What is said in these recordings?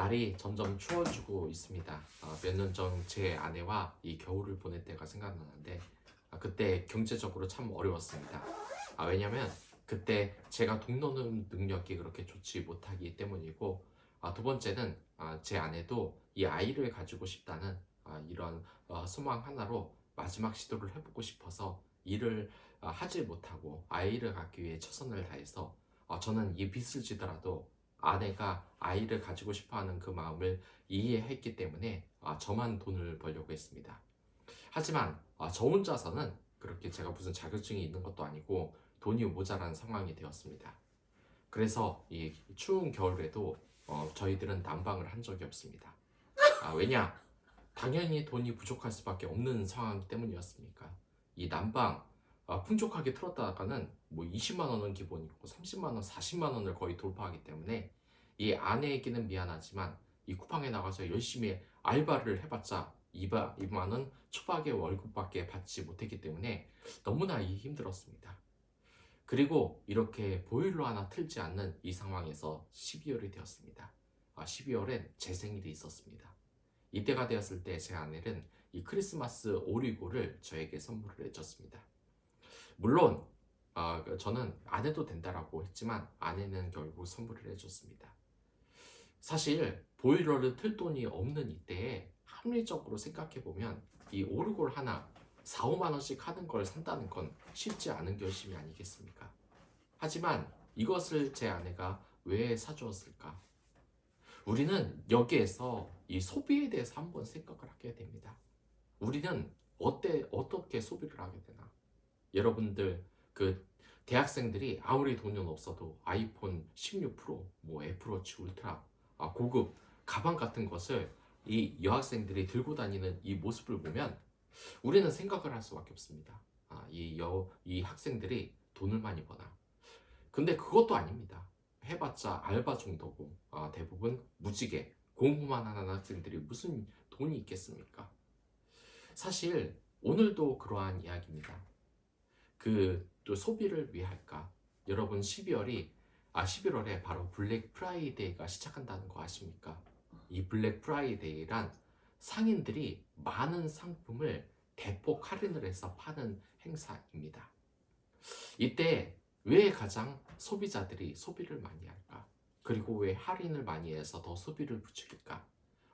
날이 점점 추워지고 있습니다. 몇 년 전 제 아내와 이 겨울을 보낼 때가 생각나는데 그때 경제적으로 참 어려웠습니다. 왜냐면 그때 제가 돈 노는 능력이 그렇게 좋지 못하기 때문이고 두 번째는 제 아내도 이 아이를 가지고 싶다는 이런 소망 하나로 마지막 시도를 해보고 싶어서 일을 하지 못하고 아이를 갖기 위해 최선을 다해서 저는 이 빚을 지더라도 아내가 아이를 가지고 싶어하는 그 마음을 이해했기 때문에 저만 돈을 벌려고 했습니다. 하지만 저 혼자서는 그렇게 제가 무슨 자격증이 있는 것도 아니고 돈이 모자란 상황이 되었습니다. 그래서 이 추운 겨울에도 저희들은 난방을 한 적이 없습니다. 왜냐? 당연히 돈이 부족할 수밖에 없는 상황 때문이었으니까. 이 난방 풍족하게 틀었다가는 뭐 20만 원은 기본이고 30만 원, 40만 원을 거의 돌파하기 때문에 이 아내에게는 미안하지만 이 쿠팡에 나가서 열심히 알바를 해봤자 2만 원 초박의 월급밖에 받지 못했기 때문에 너무나 힘들었습니다. 그리고 이렇게 보일러 하나 틀지 않는 이 상황에서 12월이 되었습니다. 12월엔 제 생일이 있었습니다. 이때가 되었을 때 제 아내는 이 크리스마스 오리고를 저에게 선물을 해줬습니다. 물론 저는 안 해도 된다라고 했지만 아내는 결국 선물을 해줬습니다. 사실 보일러를 틀 돈이 없는 이때에 합리적으로 생각해보면 이 오르골 하나 4, 5만 원씩 하는 걸 산다는 건 쉽지 않은 결심이 아니겠습니까? 하지만 이것을 제 아내가 왜 사주었을까? 우리는 여기에서 이 소비에 대해서 한번 생각을 하게 됩니다. 우리는 어떻게 소비를 하게 되나? 여러분들 그 대학생들이 아무리 돈은 없어도 아이폰 16 프로, 뭐 애플워치 울트라, 고급 가방 같은 것을 이 여학생들이 들고 다니는 이 모습을 보면 우리는 생각을 할 수밖에 없습니다. 이 학생들이 돈을 많이 버나. 근데 그것도 아닙니다. 해봤자 알바 정도고 대부분 무지개 공부만 하는 학생들이 무슨 돈이 있겠습니까? 사실 오늘도 그러한 이야기입니다. 또 소비를 왜 할까? 여러분 11월에 바로 블랙 프라이데이가 시작한다는 거 아십니까? 이 블랙 프라이데이란 상인들이 많은 상품을 대폭 할인을 해서 파는 행사입니다. 이때 왜 가장 소비자들이 소비를 많이 할까? 그리고 왜 할인을 많이 해서 더 소비를 부추길까?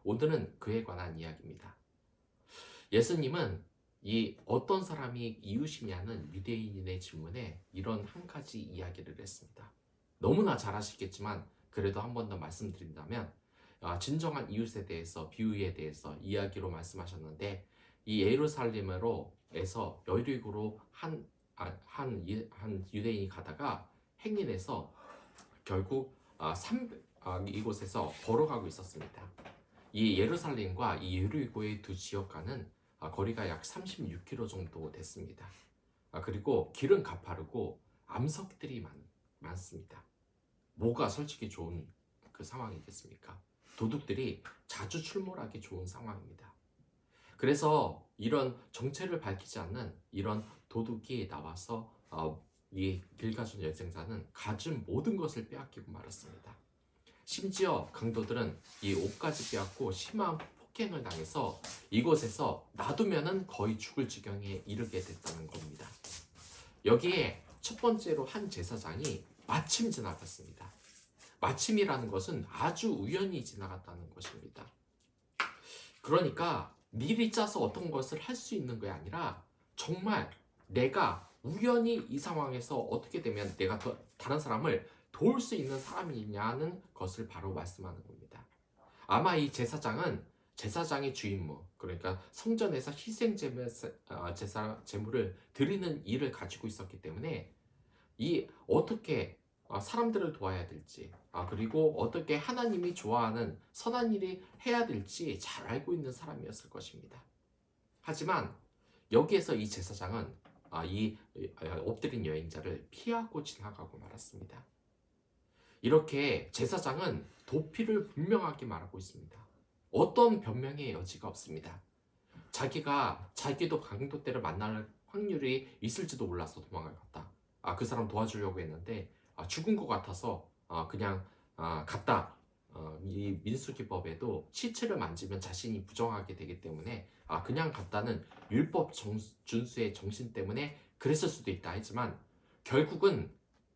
오늘은 그에 관한 이야기입니다. 예수님은 이 어떤 사람이 이웃이냐는 유대인의 질문에 이런 한 가지 이야기를 했습니다. 너무나 잘 아시겠지만 그래도 한 번 더 말씀드린다면 진정한 이웃에 대해서 비유에 대해서 이야기로 말씀하셨는데 이 예루살렘으로에서 여리고로 한 유대인이 가다가 행인해서 결국 이곳에서 걸어가고 있었습니다. 이 예루살렘과 이 여리고의 두 지역과는 거리가 약 36km 정도 됐습니다. 그리고 길은 가파르고 암석들이 많습니다. 뭐가 솔직히 좋은 그 상황이겠습니까? 도둑들이 자주 출몰하기 좋은 상황입니다. 그래서 이런 정체를 밝히지 않는 이런 도둑이 나와서 이 길가준 여생자는 가진 모든 것을 빼앗기고 말았습니다. 심지어 강도들은 이 옷까지 빼앗고 심한 폭행을 당해서 이곳에서 놔두면은 거의 죽을 지경에 이르게 됐다는 겁니다. 여기에 첫 번째로 한 제사장이 마침 지나갔습니다. 마침이라는 것은 아주 우연히 지나갔다는 것입니다. 그러니까 미리 짜서 어떤 것을 할 수 있는 게 아니라 정말 내가 우연히 이 상황에서 어떻게 되면 내가 다른 사람을 도울 수 있는 사람이냐는 것을 바로 말씀하는 겁니다. 아마 이 제사장의 주임무, 그러니까 성전에서 희생 제물을 드리는 일을 가지고 있었기 때문에 이 어떻게 사람들을 도와야 될지, 그리고 어떻게 하나님이 좋아하는 선한 일이 해야 될지 잘 알고 있는 사람이었을 것입니다. 하지만 여기에서 이 제사장은 이 엎드린 여행자를 피하고 지나가고 말았습니다. 이렇게 제사장은 도피를 분명하게 말하고 있습니다. 어떤 변명의 여지가 없습니다. 자기도 강도 때를 만날 확률이 있을지도 몰라서 도망을 갔다. 그 사람 도와주려고 했는데 죽은 것 같아서 그냥 갔다. 이 민수기법에도 시체를 만지면 자신이 부정하게 되기 때문에 그냥 갖다는 율법 준수의 정신 때문에 그랬을 수도 있다 하지만 결국은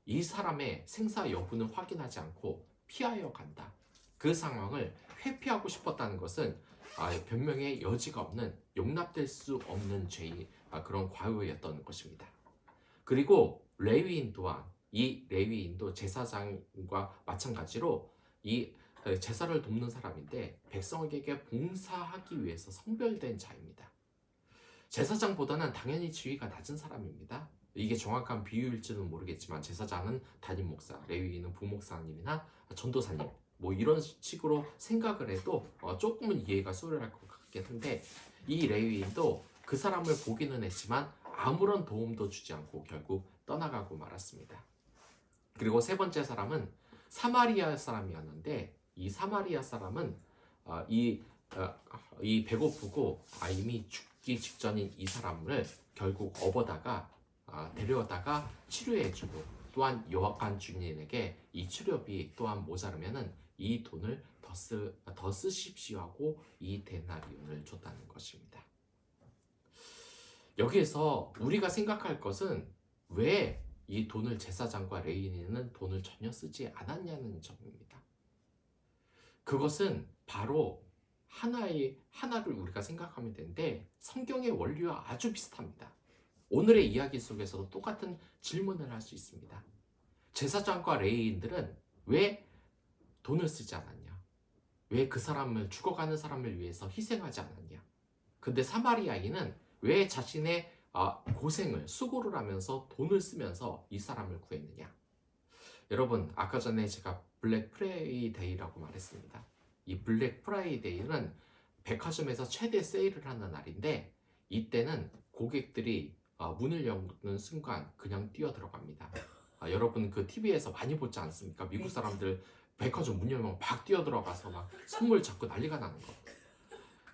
이 사람의 생사 여부는 확인하지 않고 피하여 간다. 그 상황을 회피하고 싶었다는 것은 변명의 여지가 없는 용납될 수 없는 죄의 그런 과오였던 것입니다. 그리고 레위인 또한 이 레위인도 제사장과 마찬가지로 이 제사를 돕는 사람인데 백성에게 봉사하기 위해서 성별된 자입니다. 제사장보다는 당연히 지위가 낮은 사람입니다. 이게 정확한 비유일지는 모르겠지만 제사장은 담임 목사, 레위인은 부목사님이나 전도사님 뭐 이런 식으로 생각을 해도 조금은 이해가 수월할 것 같긴 한데 이 레위인도 그 사람을 보기는 했지만 아무런 도움도 주지 않고 결국 떠나가고 말았습니다. 그리고 세 번째 사람은 사마리아 사람이었는데 이 사마리아 사람은 이 배고프고 이미 죽기 직전인 이 사람을 결국 업어다가 데려다가 치료해주고 또한 여호와관 주인에게 이 치료비 또한 모자르면은 이 돈을 더 쓰십시오 하고 이 데나리온을 줬다는 것입니다. 여기에서 우리가 생각할 것은 왜 이 돈을 제사장과 레위인은 돈을 전혀 쓰지 않았냐는 점입니다. 그것은 바로 하나를 우리가 생각하면 되는데 성경의 원리와 아주 비슷합니다. 오늘의 이야기 속에서도 똑같은 질문을 할 수 있습니다. 제사장과 레위인들은 왜 돈을 쓰지 않았냐? 왜 그 사람을 죽어가는 사람을 위해서 희생하지 않았냐? 근데 사마리아인은 왜 자신의 고생을 수고를 하면서 돈을 쓰면서 이 사람을 구했느냐? 여러분 아까 전에 제가 블랙 프라이데이라고 말했습니다. 이 블랙 프라이데이는 백화점에서 최대 세일을 하는 날인데 이때는 고객들이 문을 여는 순간 그냥 뛰어 들어갑니다. 여러분 그 TV에서 많이 보지 않습니까? 미국 사람들 백화점 문 열면 막 뛰어 들어가서 막 선물 잡고 난리가 나는 거.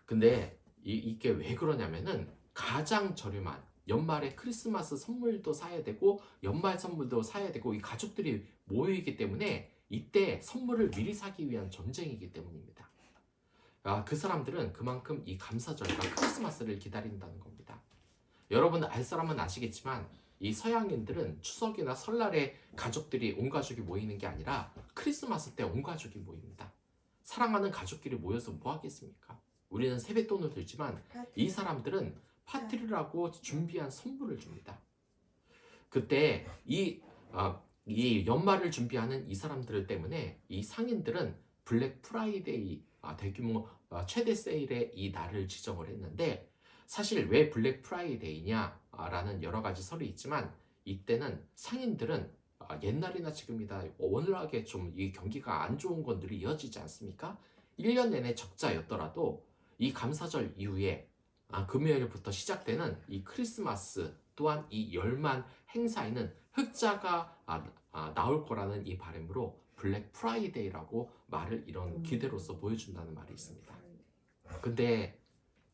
근데 이게 왜 그러냐면은 가장 저렴한 연말에 크리스마스 선물도 사야 되고 연말 선물도 사야 되고 이 가족들이 모이기 때문에 이때 선물을 미리 사기 위한 전쟁이기 때문입니다. 그 사람들은 그만큼 이 감사절과 크리스마스를 기다린다는 겁니다. 여러분 알 사람은 아시겠지만 이 서양인들은 추석이나 설날에 가족들이 온 가족이 모이는 게 아니라 크리스마스 때 온 가족이 모입니다. 사랑하는 가족끼리 모여서 뭐 하겠습니까? 우리는 세뱃돈을 들지만 이 사람들은 파티를 하고 준비한 선물을 줍니다. 그때 이 연말을 준비하는 이 사람들 때문에 이 상인들은 블랙 프라이데이 대규모 최대 세일의 이 날을 지정을 했는데 사실 왜 블랙 프라이데이냐라는 여러 가지 설이 있지만 이때는 상인들은 옛날이나 지금이다 워낙에 좀 이 경기가 안 좋은 건 늘 이어지지 않습니까? 1년 내내 적자였더라도 이 감사절 이후에 금요일부터 시작되는 이 크리스마스 또한 이 열만 행사에는 흑자가 나올 거라는 이 바람으로 블랙 프라이데이라고 말을 이런 기대로서 보여준다는 말이 있습니다. 근데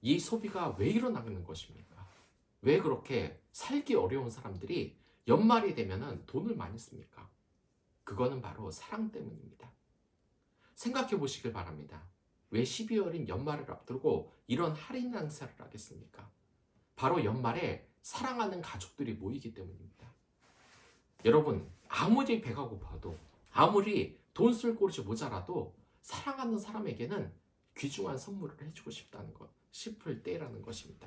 이 소비가 왜 일어나는 것입니까? 왜 그렇게 살기 어려운 사람들이 연말이 되면은 돈을 많이 씁니까? 그거는 바로 사랑 때문입니다. 생각해 보시길 바랍니다. 왜 12월인 연말을 앞두고 이런 할인 행사를 하겠습니까? 바로 연말에 사랑하는 가족들이 모이기 때문입니다. 여러분 아무리 배가 고파도 아무리 돈 쓸 곳이 모자라도 사랑하는 사람에게는 귀중한 선물을 해주고 싶을 때라는 것입니다.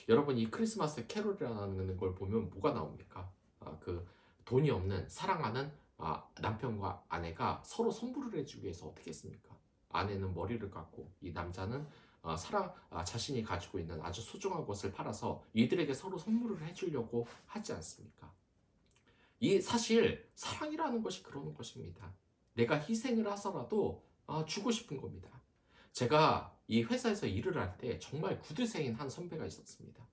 여러분 이 크리스마스 캐롤이라는 걸 보면 뭐가 나옵니까? 그 돈이 없는 사랑하는 남편과 아내가 서로 선물을 해주기 위해서 어떻게 했습니까? 아내는 머리를 깎고 이 남자는 자신이 가지고 있는 아주 소중한 것을 팔아서 이들에게 서로 선물을 해주려고 하지 않습니까? 이 사실 사랑이라는 것이 그러는 것입니다. 내가 희생을 하서라도 주고 싶은 겁니다. 제가 이 회사에서 일을 할 때 정말 구두쇠인 한 선배가 있었습니다.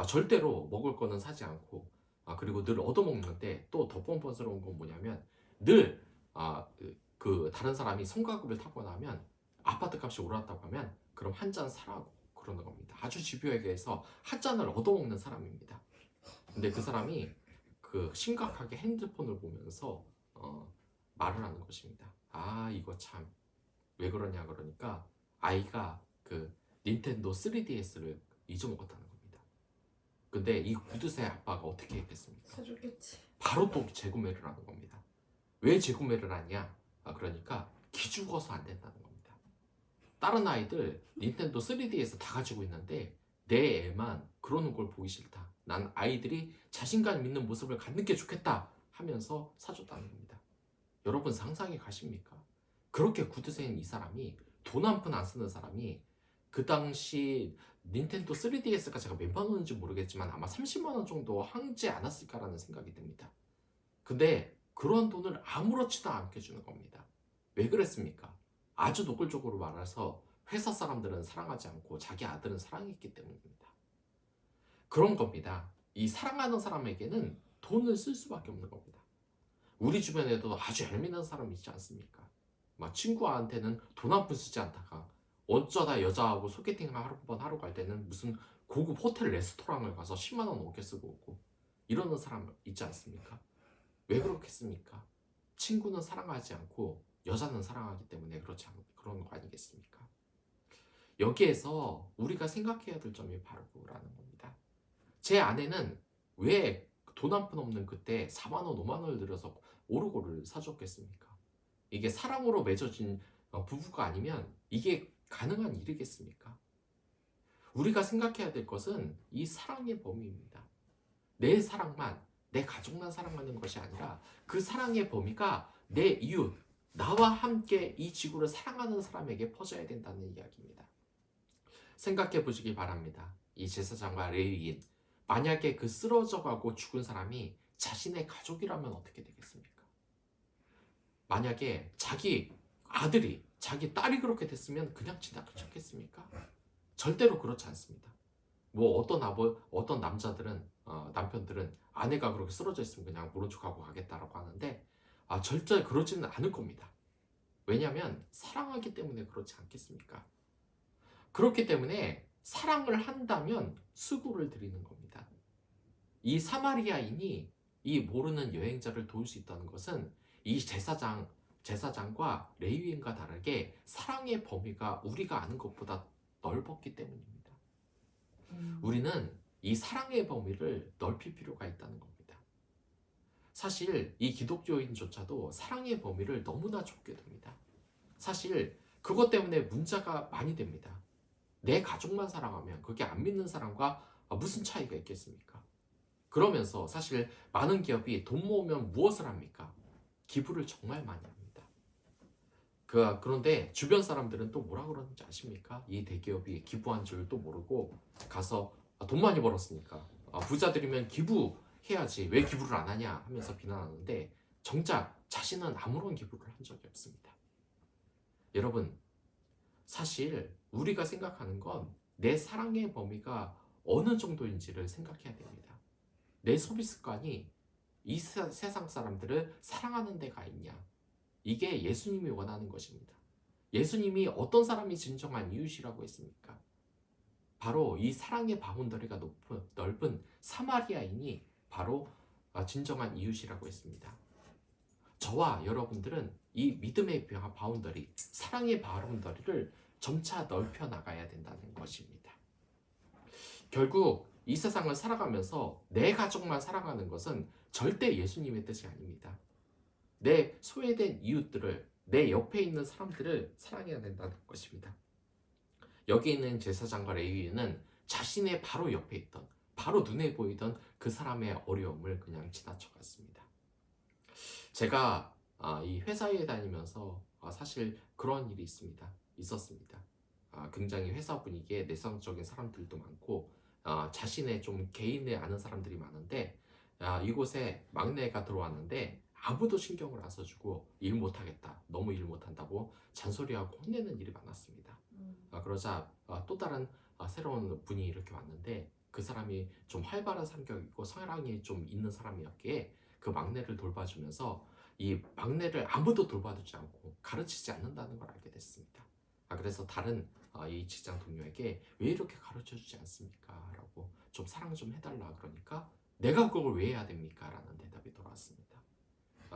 절대로 먹을 거는 사지 않고 그리고 늘 얻어먹는데 또 더 뻔뻔스러운 건 뭐냐면 늘 그 다른 사람이 성과급을 타고 나면 아파트 값이 올랐다고 하면 그럼 한 잔 사라고 그러는 겁니다. 아주 집요하게해서 한 잔을 얻어먹는 사람입니다. 근데 그 사람이 그 심각하게 핸드폰을 보면서 말을 하는 것입니다. 이거 참 왜 그러냐 그러니까 아이가 그 닌텐도 3DS를 잊어먹었다는 겁니다. 근데 이 구두쇠 아빠가 어떻게 했겠습니까? 사줬겠지. 바로 또 재구매를 하는 겁니다. 왜 재구매를 하냐? 그러니까 기죽어서 안 된다는 겁니다. 다른 아이들 닌텐도 3DS 다 가지고 있는데 내 애만 그러는 걸 보기 싫다. 난 아이들이 자신감 있는 모습을 갖는 게 좋겠다 하면서 사줬다는 겁니다. 여러분 상상이 가십니까? 그렇게 구두쇠인 이 사람이 돈 한 푼 안 쓰는 사람이 그 당시 닌텐도 3DS가 제가 몇만 원인지 모르겠지만 아마 30만 원 정도 하지 않았을까라는 생각이 듭니다. 근데 그런 돈을 아무렇지도 않게 주는 겁니다. 왜 그랬습니까? 아주 노골적으로 말해서 회사 사람들은 사랑하지 않고 자기 아들은 사랑했기 때문입니다. 그런 겁니다. 이 사랑하는 사람에게는 돈을 쓸 수밖에 없는 겁니다. 우리 주변에도 아주 얄미운 사람 있지 않습니까? 막 친구한테는 돈 한 푼 쓰지 않다가 어쩌다 여자하고 소개팅 한번 하러 갈 때는 무슨 고급 호텔 레스토랑을 가서 10만 원 넘게 쓰고 오고 이러는 사람 있지 않습니까? 왜 그렇겠습니까? 친구는 사랑하지 않고 여자는 사랑하기 때문에 그런 거 아니겠습니까? 여기에서 우리가 생각해야 될 점이 바로 그거라는 겁니다. 제 아내는 왜 돈 한 푼 없는 그때 4만 원, 5만 원을 들여서 오르고를 사줬겠습니까? 이게 사랑으로 맺어진 부부가 아니면 이게 가능한 일이겠습니까? 우리가 생각해야 될 것은 이 사랑의 범위입니다. 내 사랑만, 내 가족만 사랑하는 것이 아니라 그 사랑의 범위가 내 이웃, 나와 함께 이 지구를 사랑하는 사람에게 퍼져야 된다는 이야기입니다. 생각해 보시기 바랍니다. 이 제사장과 레위인, 만약에 그 쓰러져 가고 죽은 사람이 자신의 가족이라면 어떻게 되겠습니까? 만약에 자기 아들이, 자기 딸이 그렇게 됐으면 그냥 지나쳤겠습니까? 절대로 그렇지 않습니다. 뭐 어떤 남자들은 남편들은 아내가 그렇게 쓰러져 있으면 그냥 모른 척하고 가겠다라고 하는데 절대 그러지는 않을 겁니다. 왜냐하면 사랑하기 때문에 그렇지 않겠습니까? 그렇기 때문에 사랑을 한다면 수고를 드리는 겁니다. 이 사마리아인이 이 모르는 여행자를 도울 수 있다는 것은 이 제사장과 레위인과 다르게 사랑의 범위가 우리가 아는 것보다 넓었기 때문입니다. 우리는 이 사랑의 범위를 넓힐 필요가 있다는 겁니다. 사실 이 기독교인조차도 사랑의 범위를 너무나 좁게 둡니다. 사실 그것 때문에 문제가 많이 됩니다. 내 가족만 사랑하면 그게 안 믿는 사람과 무슨 차이가 있겠습니까? 그러면서 사실 많은 기업이 돈 모으면 무엇을 합니까? 기부를 정말 많이 합니다. 그런데 주변 사람들은 또 뭐라 그러는지 아십니까? 이 대기업이 기부한 줄도 모르고 가서 돈 많이 벌었으니까 부자들이면 기부해야지 왜 기부를 안 하냐 하면서 비난하는데 정작 자신은 아무런 기부를 한 적이 없습니다. 여러분, 사실 우리가 생각하는 건 내 사랑의 범위가 어느 정도인지를 생각해야 됩니다. 내 소비 습관이 이 세상 사람들을 사랑하는 데가 있냐? 이게 예수님이 원하는 것입니다. 예수님이 어떤 사람이 진정한 이웃이라고 했습니까? 바로 이 사랑의 바운더리가 넓은 사마리아인이 바로 진정한 이웃이라고 했습니다. 저와 여러분들은 이 믿음의 바운더리, 사랑의 바운더리를 점차 넓혀 나가야 된다는 것입니다. 결국 이 세상을 살아가면서 내 가족만 사랑하는 것은 절대 예수님의 뜻이 아닙니다. 내 소외된 이웃들을, 내 옆에 있는 사람들을 사랑해야 된다는 것입니다. 여기 있는 제사장과 레위인은 자신의 바로 옆에 있던, 바로 눈에 보이던 그 사람의 어려움을 그냥 지나쳐갔습니다. 제가 이 회사에 다니면서 사실 그런 일이 있었습니다. 굉장히 회사 분위기에 내성적인 사람들도 많고 자신의 좀 개인을 아는 사람들이 많은데 이곳에 막내가 들어왔는데 아무도 신경을 안 써주고 일 못하겠다, 너무 일 못한다고 잔소리하고 혼내는 일이 많았습니다. 그러자 또 다른 새로운 분이 이렇게 왔는데 그 사람이 좀 활발한 성격이고 성향이 좀 있는 사람이었기에 그 막내를 돌봐주면서 이 막내를 아무도 돌봐주지 않고 가르치지 않는다는 걸 알게 됐습니다. 그래서 다른 이 직장 동료에게 왜 이렇게 가르쳐주지 않습니까? 라고 좀 사랑 좀 해달라 그러니까 내가 그걸 왜 해야 됩니까? 라는 대답이 돌아왔습니다.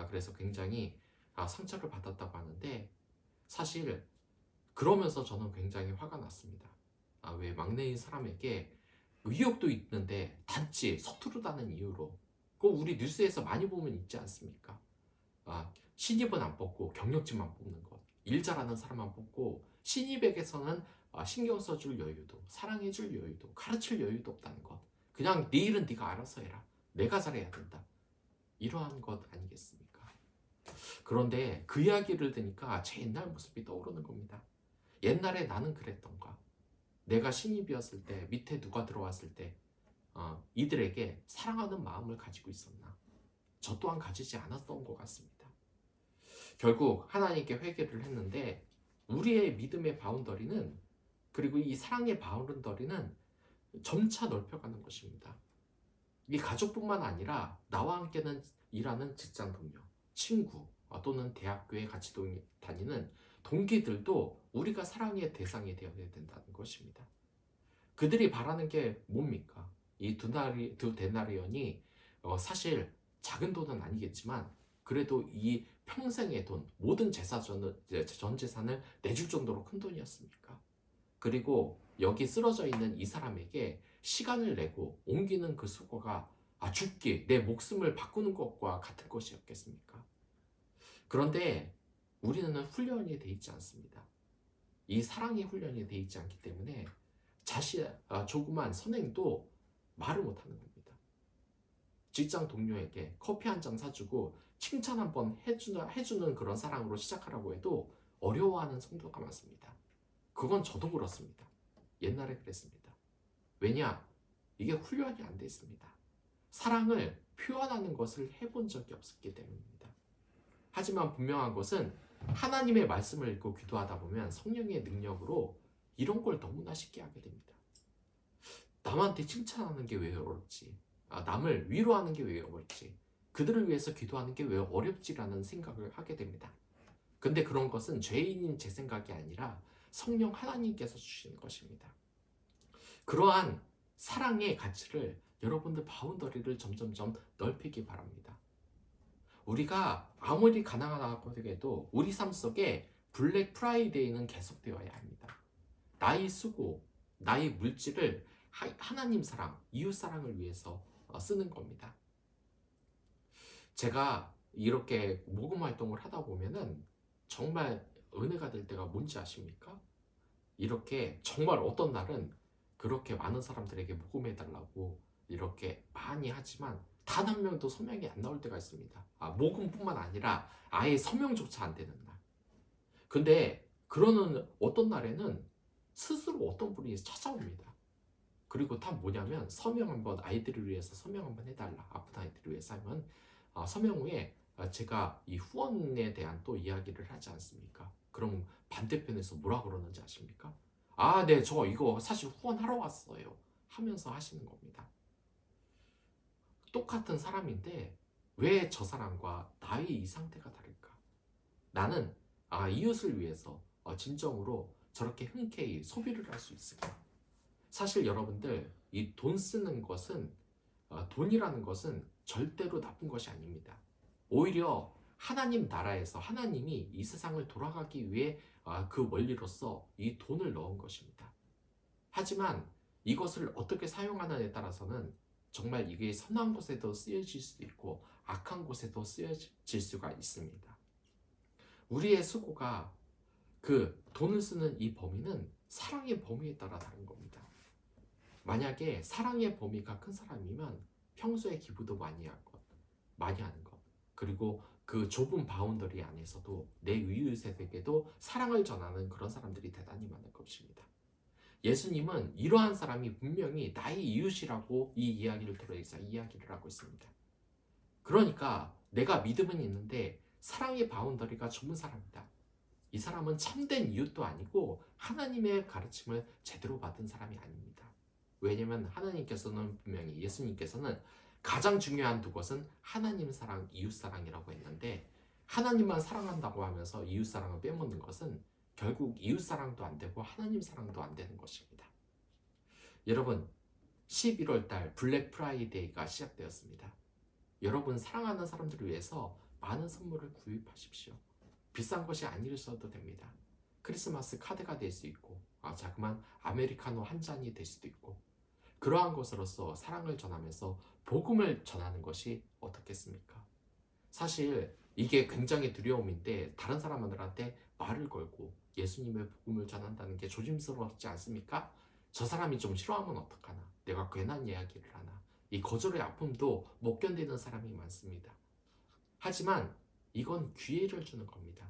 그래서 굉장히 상처를 받았다고 하는데 사실 그러면서 저는 굉장히 화가 났습니다. 왜 막내인 사람에게 의욕도 있는데 단지 서투르다는 이유로, 우리 뉴스에서 많이 보면 있지 않습니까? 신입은 안 뽑고 경력직만 뽑는 것, 일 잘하는 사람만 뽑고 신입에게서는 신경 써줄 여유도, 사랑해줄 여유도, 가르칠 여유도 없다는 것. 그냥 네 일은 네가 알아서 해라, 내가 잘해야 된다, 이러한 것 아니겠습니까? 그런데 그 이야기를 듣니까 제 옛날 모습이 떠오르는 겁니다. 옛날에 나는 그랬던가, 내가 신입이었을 때 밑에 누가 들어왔을 때 이들에게 사랑하는 마음을 가지고 있었나? 저 또한 가지지 않았던 것 같습니다. 결국 하나님께 회개를 했는데, 우리의 믿음의 바운더리는, 그리고 이 사랑의 바운더리는 점차 넓혀가는 것입니다. 이 가족뿐만 아니라 나와 함께는 일하는 직장 동료, 친구, 또는 대학교에 같이 다니는 동기들도 우리가 사랑의 대상이 되어야 된다는 것입니다. 그들이 바라는 게 뭡니까? 이 두 데나리온이 사실 작은 돈은 아니겠지만 그래도 이 평생의 돈, 모든 전 재산을 내줄 정도로 큰 돈이었습니까? 그리고 여기 쓰러져 있는 이 사람에게 시간을 내고 옮기는 그 수고가 죽기, 내 목숨을 바꾸는 것과 같은 것이었겠습니까? 그런데 우리는 훈련이 돼 있지 않습니다. 이 사랑의 훈련이 돼 있지 않기 때문에 조그만 선행도 말을 못하는 겁니다. 직장 동료에게 커피 한 잔 사주고 칭찬 한번 해주는 그런 사랑으로 시작하라고 해도 어려워하는 성도가 많습니다. 그건 저도 그렇습니다. 옛날에 그랬습니다. 왜냐? 이게 훈련이 안 돼 있습니다. 사랑을 표현하는 것을 해본 적이 없었기 때문입니다. 하지만 분명한 것은 하나님의 말씀을 읽고 기도하다 보면 성령의 능력으로 이런 걸 너무나 쉽게 하게 됩니다. 남한테 칭찬하는 게 왜 어렵지? 남을 위로하는 게 왜 어렵지? 그들을 위해서 기도하는 게 왜 어렵지라는 생각을 하게 됩니다. 근데 그런 것은 죄인인 제 생각이 아니라 성령 하나님께서 주시는 것입니다. 그러한 사랑의 가치를 여러분들 바운더리를 점점점 넓히기 바랍니다. 우리가 아무리 가난하다고 해도 우리 삶 속에 블랙 프라이데이는 계속되어야 합니다. 나의 수고, 나의 물질을 하나님 사랑, 이웃 사랑을 위해서 쓰는 겁니다. 제가 이렇게 모금 활동을 하다 보면은 정말 은혜가 될 때가 뭔지 아십니까? 이렇게 정말 어떤 날은 그렇게 많은 사람들에게 모금해달라고 이렇게 많이 하지만 단 한 명도 서명이 안 나올 때가 있습니다. 모금뿐만 아니라 아예 서명조차 안 되는 날. 근데 그러는 어떤 날에는 스스로 어떤 분이 찾아옵니다. 그리고 다 뭐냐면 서명 한번, 아이들을 위해서 서명 한번 해달라, 아픈 아이들을 위해서 하면 서명 후에 제가 이 후원에 대한 또 이야기를 하지 않습니까? 그럼 반대편에서 뭐라 그러는지 아십니까? 네, 저 이거 사실 후원하러 왔어요 하면서 하시는 겁니다. 똑같은 사람인데 왜 저 사람과 나의 이 상태가 다를까? 나는 이웃을 위해서 진정으로 저렇게 흔쾌히 소비를 할 수 있을까? 사실 여러분들, 이 돈 쓰는 것은, 돈이라는 것은 절대로 나쁜 것이 아닙니다. 오히려 하나님 나라에서 하나님이 이 세상을 돌아가기 위해 그 원리로서 이 돈을 넣은 것입니다. 하지만 이것을 어떻게 사용하느냐에 따라서는 정말 이게 선한 곳에도 쓰여질 수도 있고 악한 곳에도 쓰여질 수가 있습니다. 우리의 수고가, 그 돈을 쓰는 이 범위는 사랑의 범위에 따라 다른 겁니다. 만약에 사랑의 범위가 큰 사람이면 평소에 기부도 많이 하는 것, 그리고 그 좁은 바운더리 안에서도 내 이웃에게도 사랑을 전하는 그런 사람들이 대단히 많을 것입니다. 예수님은 이러한 사람이 분명히 나의 이웃이라고 이 이야기를 들어서 이야기를 하고 있습니다. 그러니까 내가 믿음은 있는데 사랑의 바운더리가 좁은 사람이다. 이 사람은 참된 이웃도 아니고 하나님의 가르침을 제대로 받은 사람이 아닙니다. 왜냐하면 하나님께서는 분명히, 예수님께서는 가장 중요한 두 것은 하나님 사랑, 이웃 사랑이라고 했는데, 하나님만 사랑한다고 하면서 이웃 사랑을 빼먹는 것은 결국 이웃 사랑도 안 되고 하나님 사랑도 안 되는 것입니다. 여러분, 11월 달 블랙 프라이데이가 시작되었습니다. 여러분 사랑하는 사람들을 위해서 많은 선물을 구입하십시오. 비싼 것이 아니셔도 됩니다. 크리스마스 카드가 될 수 있고 자그만 아메리카노 한 잔이 될 수도 있고 그러한 것으로서 사랑을 전하면서 복음을 전하는 것이 어떻겠습니까? 사실 이게 굉장히 두려움인데 다른 사람들한테 말을 걸고 예수님의 복음을 전한다는 게 조심스럽지 않습니까? 저 사람이 좀 싫어하면 어떡하나? 내가 괜한 이야기를 하나? 이 거절의 아픔도 못 견디는 사람이 많습니다. 하지만 이건 기회를 주는 겁니다.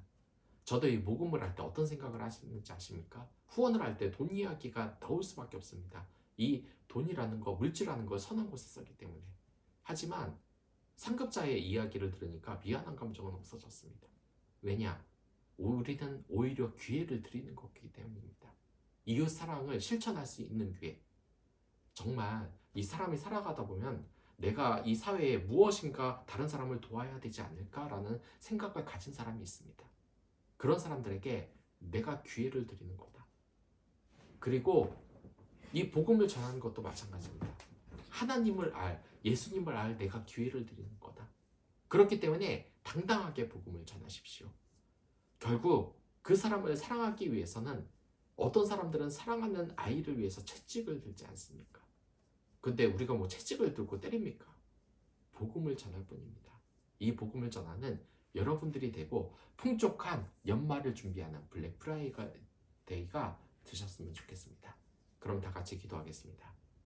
저도 이 복음을 할 때 어떤 생각을 하시는지 아십니까? 후원을 할 때 돈 이야기가 나올 수밖에 없습니다. 이 돈이라는 거, 물질이라는 걸 선한 곳에 썼기 때문에. 하지만 상급자의 이야기를 들으니까 미안한 감정은 없어졌습니다. 왜냐? 우리는 오히려 기회를 드리는 거기 때문입니다. 이웃 사랑을 실천할 수 있는 기회. 정말 이 사람이 살아가다 보면 내가 이 사회에 무엇인가 다른 사람을 도와야 되지 않을까라는 생각을 가진 사람이 있습니다. 그런 사람들에게 내가 기회를 드리는 거다. 그리고 이 복음을 전하는 것도 마찬가지입니다. 하나님을 예수님을 내가 기회를 드리는 거다. 그렇기 때문에 당당하게 복음을 전하십시오. 결국 그 사람을 사랑하기 위해서는 어떤 사람들은 사랑하는 아이를 위해서 채찍을 들지 않습니까? 근데 우리가 뭐 채찍을 들고 때립니까? 복음을 전할 뿐입니다. 이 복음을 전하는 여러분들이 되고 풍족한 연말을 준비하는 블랙 프라이데이가 되셨으면 좋겠습니다. 그럼 다 같이 기도하겠습니다.